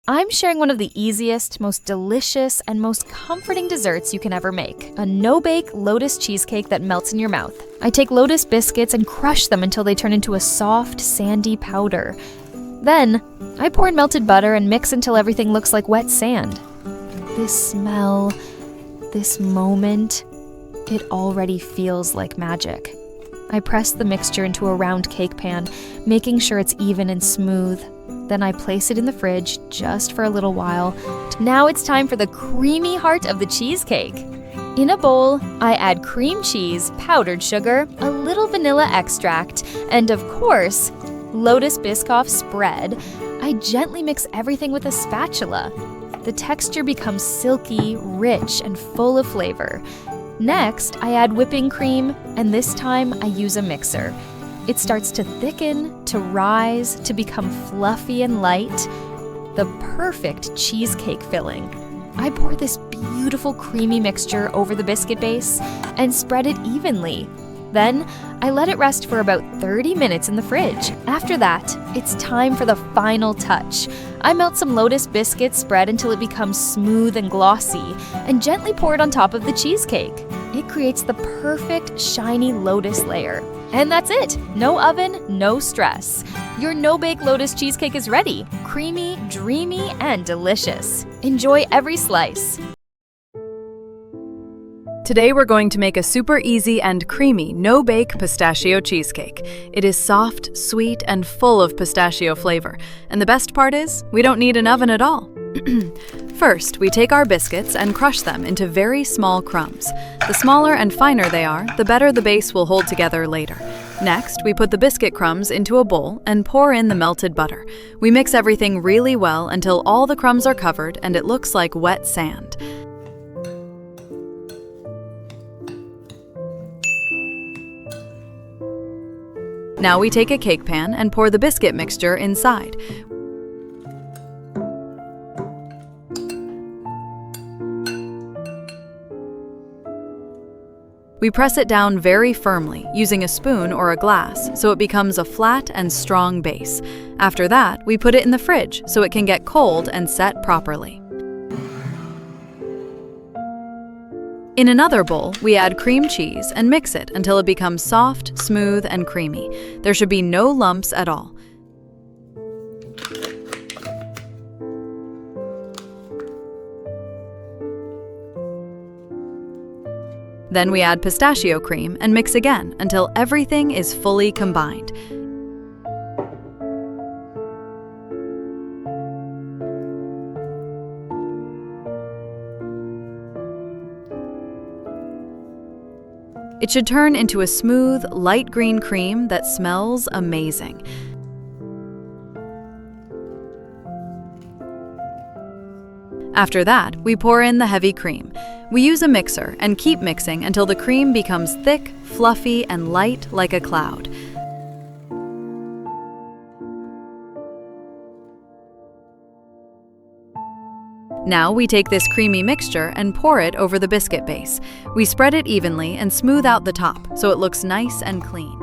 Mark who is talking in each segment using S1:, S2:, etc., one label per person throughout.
S1: I'm sharing one of the easiest, most delicious, and most comforting desserts you can ever make. A no-bake Lotus cheesecake that melts in your mouth. I take Lotus biscuits and crush them until they turn into a soft, sandy powder. Then, I pour in melted butter and mix until everything looks like wet sand. This smell, this moment, it already feels like magic. I press the mixture into a round cake pan, making sure it's even and smooth. Then I place it in the fridge just for a little while. Now it's time for the creamy heart of the cheesecake. In a bowl, I add cream cheese, powdered sugar, a little vanilla extract, and of course, Lotus Biscoff spread. I gently mix everything with a spatula. The texture becomes silky, rich, and full of flavor. Next, I add whipping cream, and this time I use a mixer. It starts to thicken, to rise, to become fluffy and light. The perfect cheesecake filling. I pour this beautiful creamy mixture over the biscuit base and spread it evenly. Then, I let it rest for about 30 minutes in the fridge. After that, it's time for the final touch. I melt some Lotus biscuit spread until it becomes smooth and glossy, and gently pour it on top of the cheesecake. It creates the perfect, shiny Lotus layer. And that's it! No oven, no stress. Your no-bake Lotus cheesecake is ready. Creamy, dreamy, and delicious. Enjoy every slice.
S2: Today we're going to make a super easy and creamy no-bake pistachio cheesecake. It is soft, sweet, and full of pistachio flavor. And the best part is, we don't need an oven at all. First, we take our biscuits and crush them into very small crumbs. The smaller and finer they are, the better the base will hold together later. Next, we put the biscuit crumbs into a bowl and pour in the melted butter. We mix everything really well until all the crumbs are covered and it looks like wet sand. Now we take a cake pan and pour the biscuit mixture inside. We press it down very firmly, using a spoon or a glass, so it becomes a flat and strong base. After that, we put it in the fridge so it can get cold and set properly. In another bowl, we add cream cheese and mix it until it becomes soft, smooth, and creamy. There should be no lumps at all. Then we add pistachio cream and mix again until everything is fully combined. It should turn into a smooth, light green cream that smells amazing. After that, we pour in the heavy cream. We use a mixer and keep mixing until the cream becomes thick, fluffy, and light like a cloud. Now we take this creamy mixture and pour it over the biscuit base. We spread it evenly and smooth out the top so it looks nice and clean.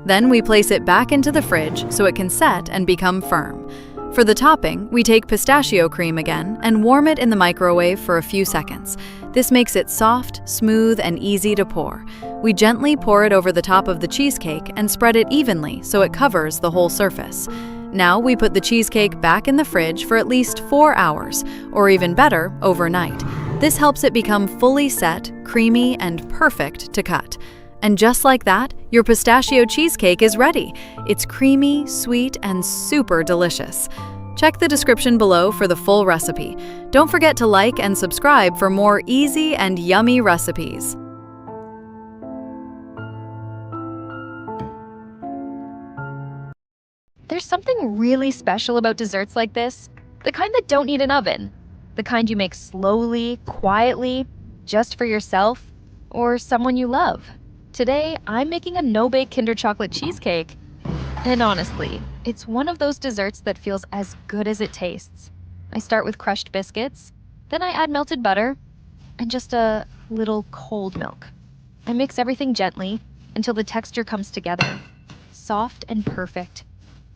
S2: Then we place it back into the fridge so it can set and become firm. For the topping, we take pistachio cream again and warm it in the microwave for a few seconds. This makes it soft, smooth, and easy to pour. We gently pour it over the top of the cheesecake and spread it evenly so it covers the whole surface. Now we put the cheesecake back in the fridge for at least 4 hours, or even better, overnight. This helps it become fully set, creamy, and perfect to cut. And just like that, your pistachio cheesecake is ready. It's creamy, sweet, and super delicious. Check the description below for the full recipe. Don't forget to like and subscribe for more easy and yummy recipes.
S1: There's something really special about desserts like this. The kind that don't need an oven. The kind you make slowly, quietly, just for yourself or someone you love. Today, I'm making a no-bake Kinder chocolate cheesecake. And honestly, it's one of those desserts that feels as good as it tastes. I start with crushed biscuits, then I add melted butter, and just a little cold milk. I mix everything gently until the texture comes together, soft and perfect.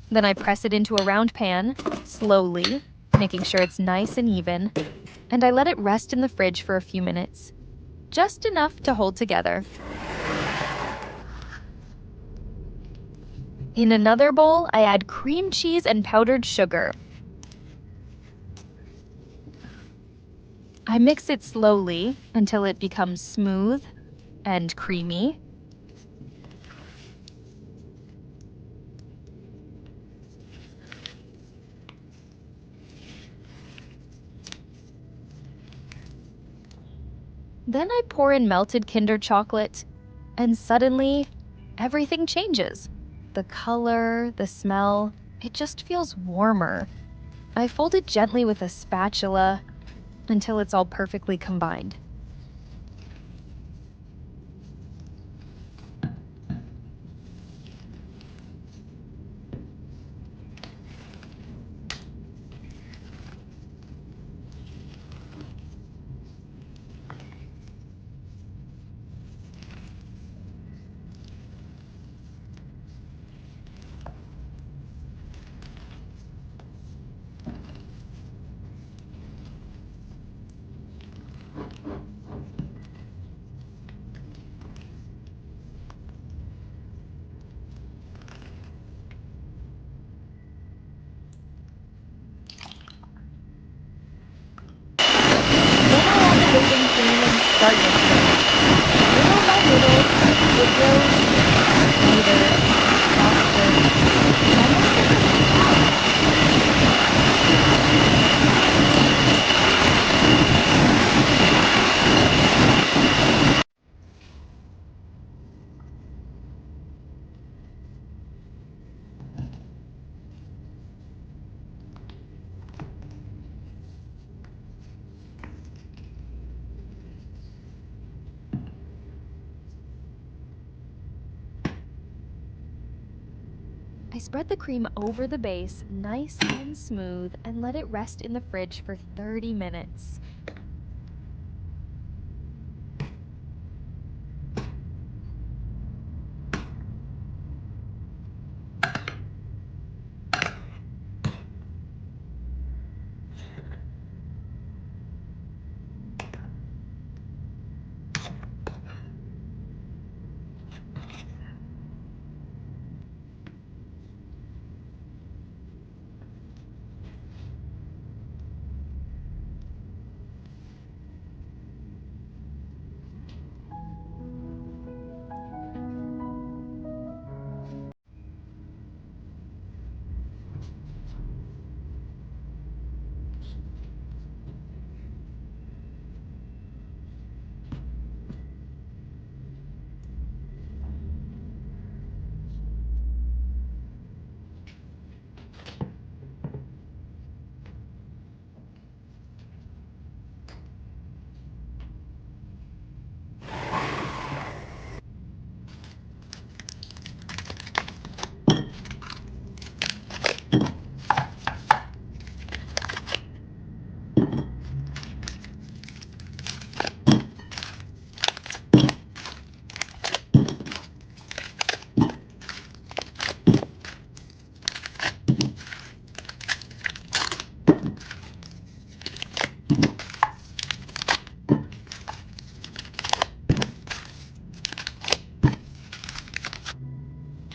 S1: Then I press it into a round pan, slowly, making sure it's nice and even, and I let it rest in the fridge for a few minutes, just enough to hold together. In another bowl, I add cream cheese and powdered sugar. I mix it slowly until it becomes smooth and creamy. Then I pour in melted Kinder chocolate, and suddenly, everything changes. The color, the smell, it just feels warmer. I fold it gently with a spatula until it's all perfectly combined. Then I add the whipping cream and start mixing. Little by little, it grows smoother, softer, almost like I spread the cream over the base, nice and smooth, and let it rest in the fridge for 30 minutes.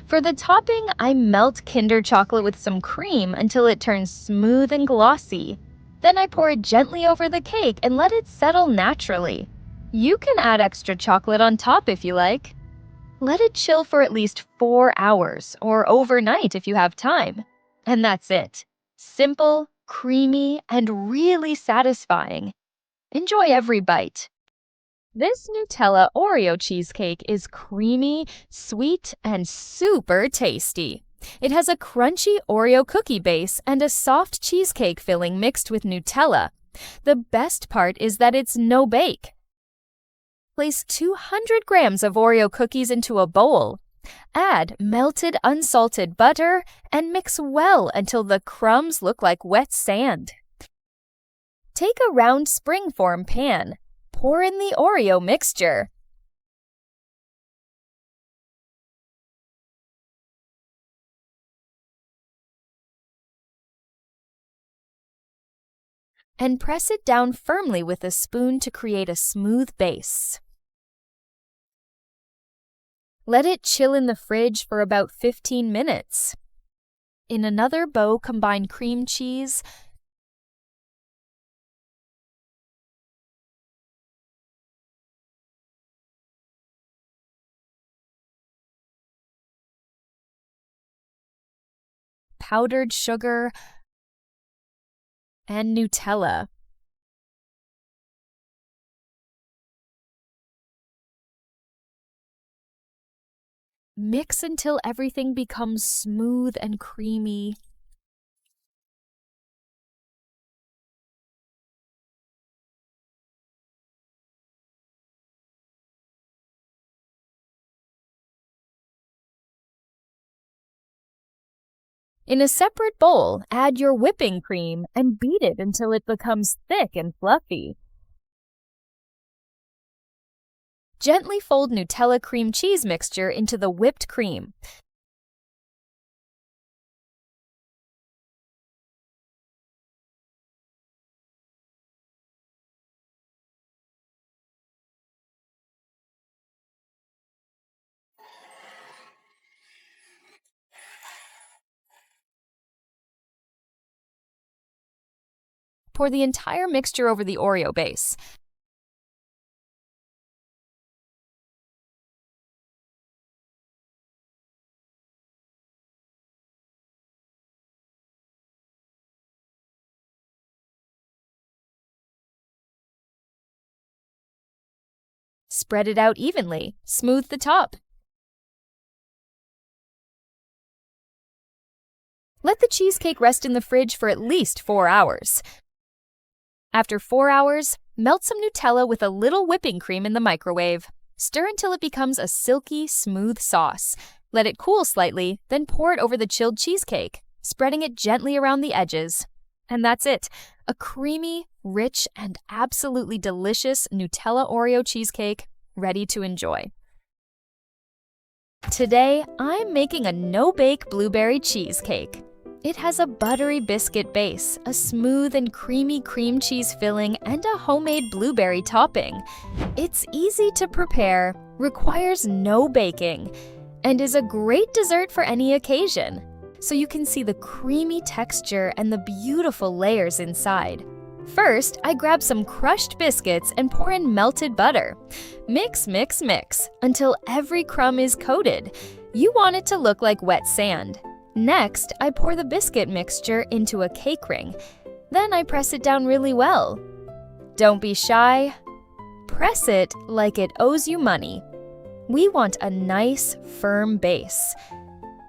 S1: For the topping, I melt Kinder chocolate with some cream until it turns smooth and glossy. Then I pour it gently over the cake and let it settle naturally. You can add extra chocolate on top if you like. Let it chill for at least 4 hours or overnight if you have time. And that's it. Simple, creamy, and really satisfying. Enjoy every bite. This Nutella Oreo cheesecake is creamy, sweet, and super tasty. It has a crunchy Oreo cookie base and a soft cheesecake filling mixed with Nutella. The best part is that it's no bake. Place 200 grams of Oreo cookies into a bowl. Add melted unsalted butter and mix well until the crumbs look like wet sand. Take a round springform pan. Pour in the Oreo mixture. And press it down firmly with a spoon to create a smooth base. Let it chill in the fridge for about 15 minutes. In another bowl, combine cream cheese, powdered sugar, and Nutella. Mix until everything becomes smooth and creamy. In a separate bowl, add your whipping cream and beat it until it becomes thick and fluffy. Gently fold Nutella cream cheese mixture into the whipped cream. Pour the entire mixture over the Oreo base. Spread it out evenly. Smooth the top. Let the cheesecake rest in the fridge for at least 4 hours. After 4 hours, melt some Nutella with a little whipping cream in the microwave. Stir until it becomes a silky, smooth sauce. Let it cool slightly, then pour it over the chilled cheesecake, spreading it gently around the edges. And that's it, a creamy, rich, and absolutely delicious Nutella Oreo cheesecake ready to enjoy. Today, I'm making a no-bake blueberry cheesecake. It has a buttery biscuit base, a smooth and creamy cream cheese filling, and a homemade blueberry topping. It's easy to prepare, requires no baking, and is a great dessert for any occasion. So you can see the creamy texture and the beautiful layers inside. First, I grab some crushed biscuits and pour in melted butter. Mix, mix, mix until every crumb is coated. You want it to look like wet sand. Next, I pour the biscuit mixture into a cake ring. Then I press it down really well. Don't be shy. Press it like it owes you money. We want a nice, firm base.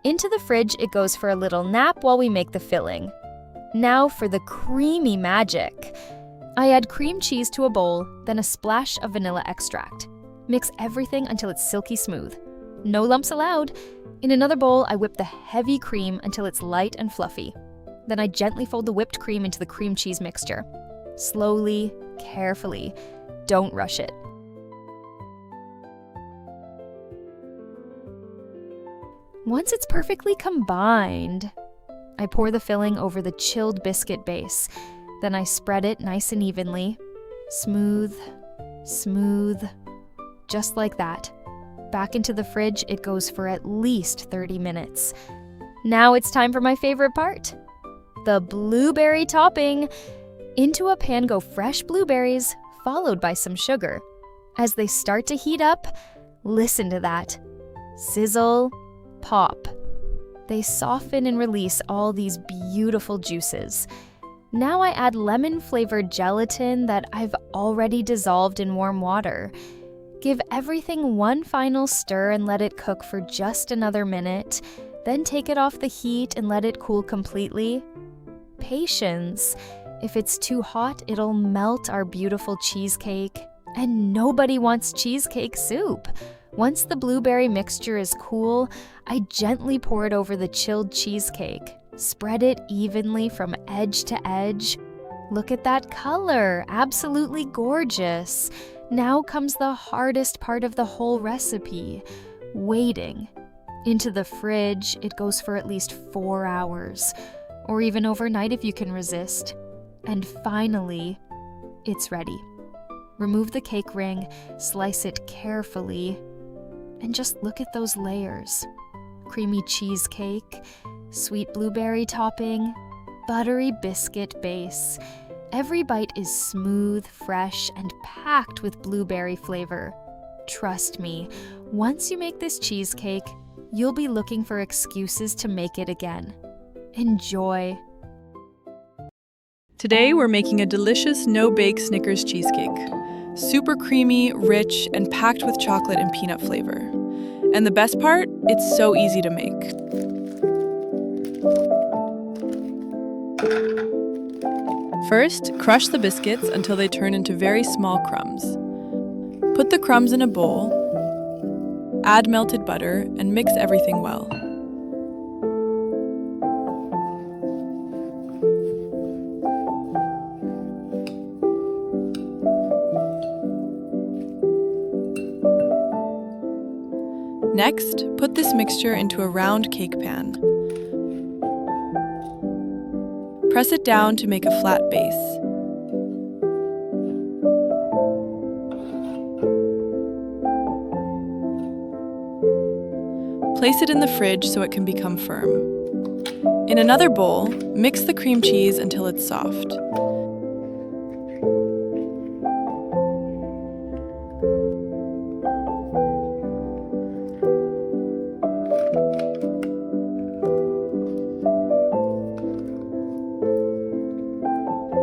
S1: Into the fridge it goes for a little nap while we make the filling. Now for the creamy magic. I add cream cheese to a bowl, then a splash of vanilla extract. Mix everything until it's silky smooth. No lumps allowed. In another bowl, I whip the heavy cream until it's light and fluffy. Then I gently fold the whipped cream into the cream cheese mixture. Slowly, carefully. Don't rush it. Once it's perfectly combined, I pour the filling over the chilled biscuit base. Then I spread it nice and evenly. Smooth, smooth, just like that. Back into the fridge, it goes for at least 30 minutes. Now it's time for my favorite part. The blueberry topping. Into a pan go fresh blueberries, followed by some sugar. As they start to heat up, listen to that. Sizzle, pop. They soften and release all these beautiful juices. Now I add lemon-flavored gelatin that I've already dissolved in warm water. Give everything one final stir and let it cook for just another minute. Then take it off the heat and let it cool completely. Patience. If it's too hot, it'll melt our beautiful cheesecake. And nobody wants cheesecake soup. Once the blueberry mixture is cool, I gently pour it over the chilled cheesecake. Spread it evenly from edge to edge. Look at that color, absolutely gorgeous. Now comes the hardest part of the whole recipe, waiting. Into the fridge, it goes for at least 4 hours, or even overnight if you can resist. And finally, it's ready. Remove the cake ring, slice it carefully, and just look at those layers. Creamy cheesecake, sweet blueberry topping, buttery biscuit base. Every bite is smooth, fresh, and packed with blueberry flavor. Trust me, once you make this cheesecake, you'll be looking for excuses to make it again. Enjoy.
S3: Today we're making a delicious no-bake Snickers cheesecake. Super creamy, rich, and packed with chocolate and peanut flavor. And the best part, it's so easy to make. First, crush the biscuits until they turn into very small crumbs. Put the crumbs in a bowl, add melted butter, and mix everything well. Next, put this mixture into a round cake pan. Press it down to make a flat base. Place it in the fridge so it can become firm. In another bowl, mix the cream cheese until it's soft.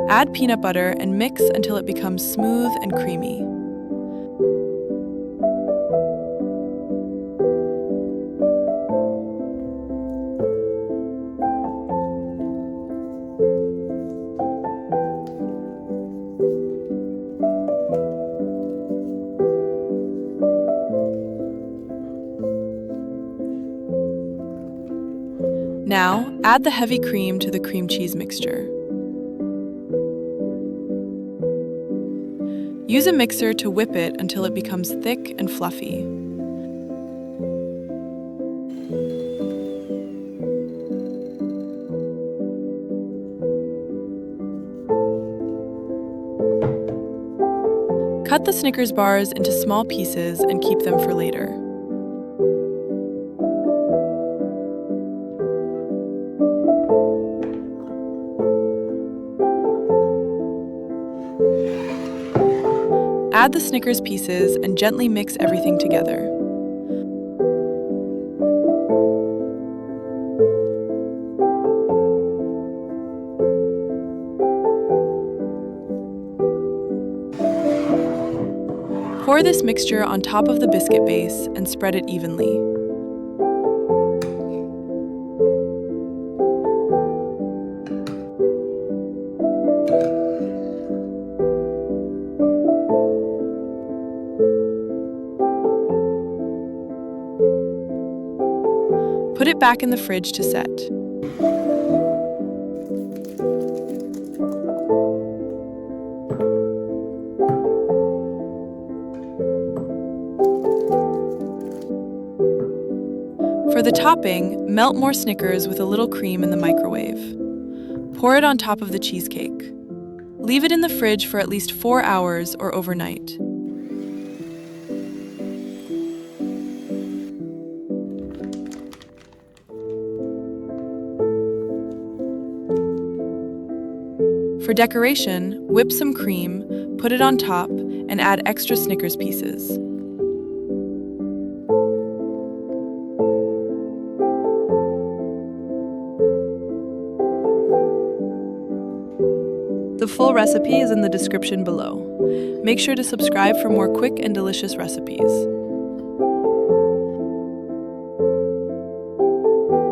S3: Add peanut butter and mix until it becomes smooth and creamy. Now, add the heavy cream to the cream cheese mixture. Use a mixer to whip it until it becomes thick and fluffy. Cut the Snickers bars into small pieces and keep them for later. Add the Snickers pieces and gently mix everything together. Pour this mixture on top of the biscuit base and spread it evenly. Put it back in the fridge to set. For the topping, melt more Snickers with a little cream in the microwave. Pour it on top of the cheesecake. Leave it in the fridge for at least 4 hours or overnight. For decoration, whip some cream, put it on top, and add extra Snickers pieces. The full recipe is in the description below. Make sure to subscribe for more quick and delicious recipes.